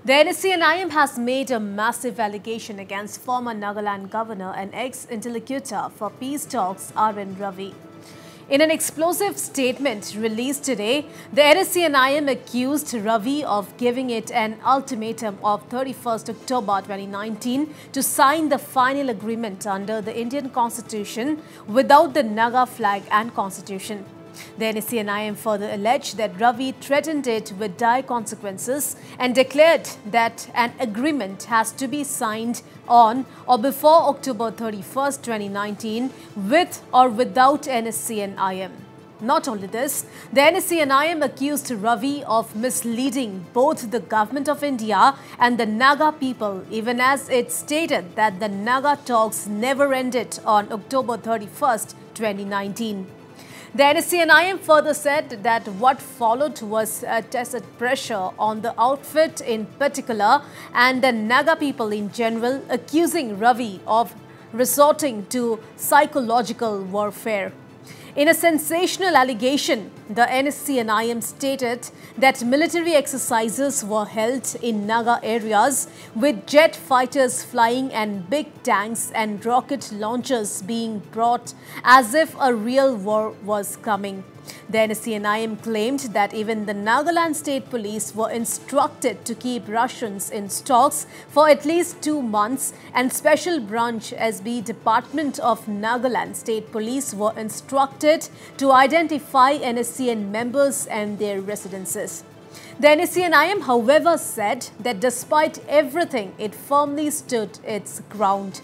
The NSCN-IM has made a massive allegation against former Nagaland governor and ex-interlocutor for Peace Talks RN Ravi. In an explosive statement released today, the NSCN-IM accused Ravi of giving it an ultimatum of 31st October 2019 to sign the final agreement under the Indian Constitution without the Naga flag and Constitution. The NSCN-IM further alleged that Ravi threatened it with dire consequences and declared that an agreement has to be signed on or before October 31st, 2019 with or without NSCN-IM. Not only this, the NSCN-IM accused Ravi of misleading both the government of India and the Naga people, even as it stated that the Naga Talks never ended on October 31st, 2019. The NSCN-IM further said that what followed was a tacit pressure on the outfit in particular and the Naga people in general, accusing Ravi of resorting to psychological warfare. In a sensational allegation, the NSCN-IM stated that military exercises were held in Naga areas with jet fighters flying and big tanks and rocket launchers being brought as if a real war was coming. The NSCN-IM claimed that even the Nagaland State Police were instructed to keep rations in stocks for at least 2 months, and Special Branch SB Department of Nagaland State Police were instructed to identify NSCN members and their residences. The NSCN-IM, however, said that despite everything, it firmly stood its ground.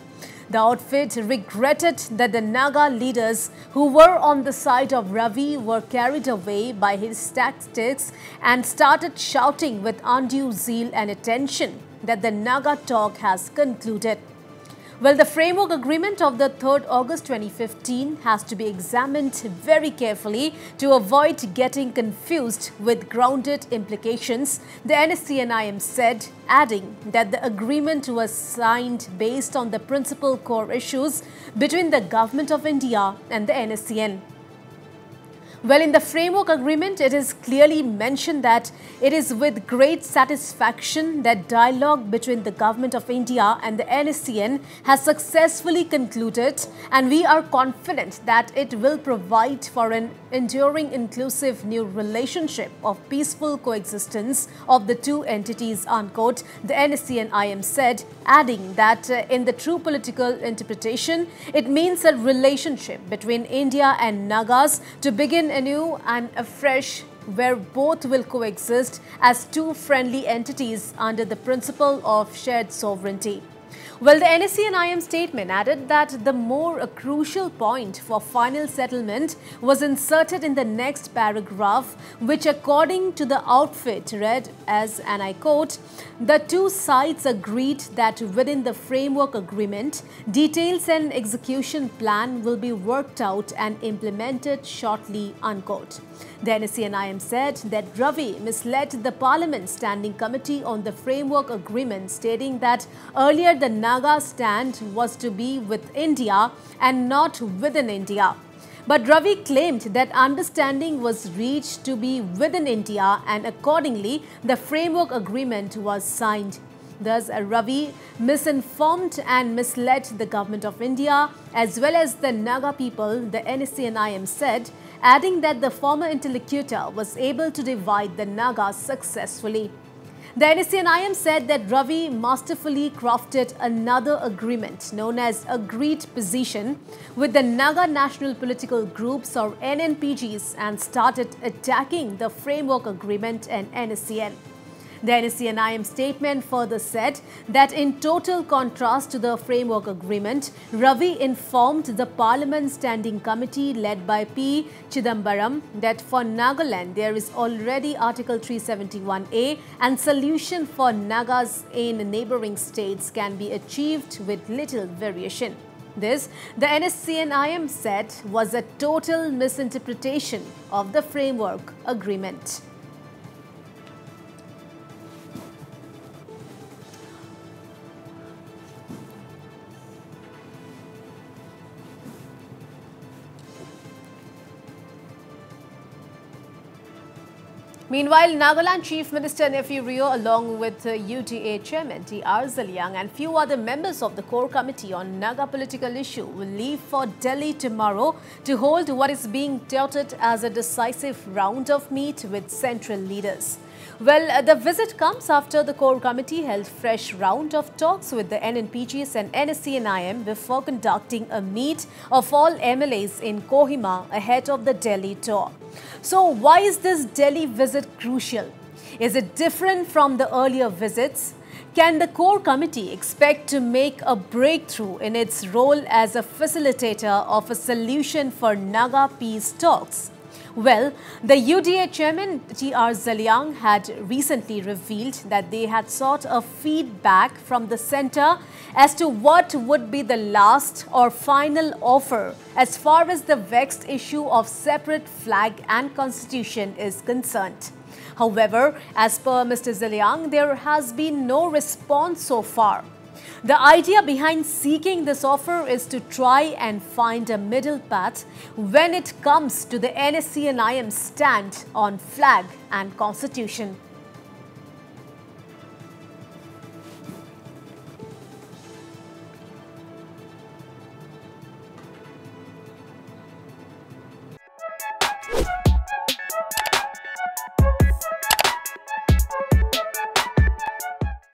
The outfit regretted that the Naga leaders who were on the side of Ravi were carried away by his tactics and started shouting with undue zeal and attention that the Naga talk has concluded. Well, the framework agreement of the 3rd August 2015 has to be examined very carefully to avoid getting confused with grounded implications, the NSCN-IM said, adding that the agreement was signed based on the principal core issues between the Government of India and the NSCN. Well, in the framework agreement, it is clearly mentioned that it is with great satisfaction that dialogue between the Government of India and the NSCN has successfully concluded, and we are confident that it will provide for an enduring, inclusive new relationship of peaceful coexistence of the two entities, unquote, the NSCN-IM said, adding that in the true political interpretation, it means a relationship between India and Nagas to begin anew and afresh, where both will coexist as two friendly entities under the principle of shared sovereignty. Well, the NSCN-IM statement added that the more crucial point for final settlement was inserted in the next paragraph, which according to the outfit read as, and I quote, "The two sides agreed that within the framework agreement, details and execution plan will be worked out and implemented shortly," unquote. The NSCN-IM said that Ravi misled the Parliament Standing Committee on the framework agreement, stating that earlier the Naga stand was to be with India and not within India. But Ravi claimed that understanding was reached to be within India, and accordingly the framework agreement was signed. Thus, Ravi misinformed and misled the Government of India as well as the Naga people, the NSCN-IM said, adding that the former interlocutor was able to divide the Nagas successfully. The NSCN-IM said that Ravi masterfully crafted another agreement known as Agreed Position with the Naga National Political Groups or NNPGs and started attacking the framework agreement and NSCN. The NSCN-IM statement further said that in total contrast to the framework agreement, Ravi informed the Parliament Standing Committee led by P. Chidambaram that for Nagaland there is already Article 371A and solution for Nagas in neighbouring states can be achieved with little variation. This, the NSCN-IM said, was a total misinterpretation of the framework agreement. Meanwhile, Nagaland Chief Minister Nephew Rio, along with UDA Chairman T.R. Zaliang and few other members of the core committee on Naga political issue will leave for Delhi tomorrow to hold what is being touted as a decisive round of meet with central leaders. Well, the visit comes after the core committee held fresh round of talks with the NNPGs and NSCN-IM before conducting a meet of all MLAs in Kohima ahead of the Delhi tour. So why is this Delhi visit crucial? Is it different from the earlier visits? Can the core committee expect to make a breakthrough in its role as a facilitator of a solution for Naga peace talks? Well, the UDA chairman T.R. Zaliang had recently revealed that they had sought a feedback from the centre as to what would be the last or final offer as far as the vexed issue of separate flag and constitution is concerned. However, as per Mr. Zaliang, there has been no response so far. The idea behind seeking this offer is to try and find a middle path when it comes to the NSCN-IM stand on flag and constitution.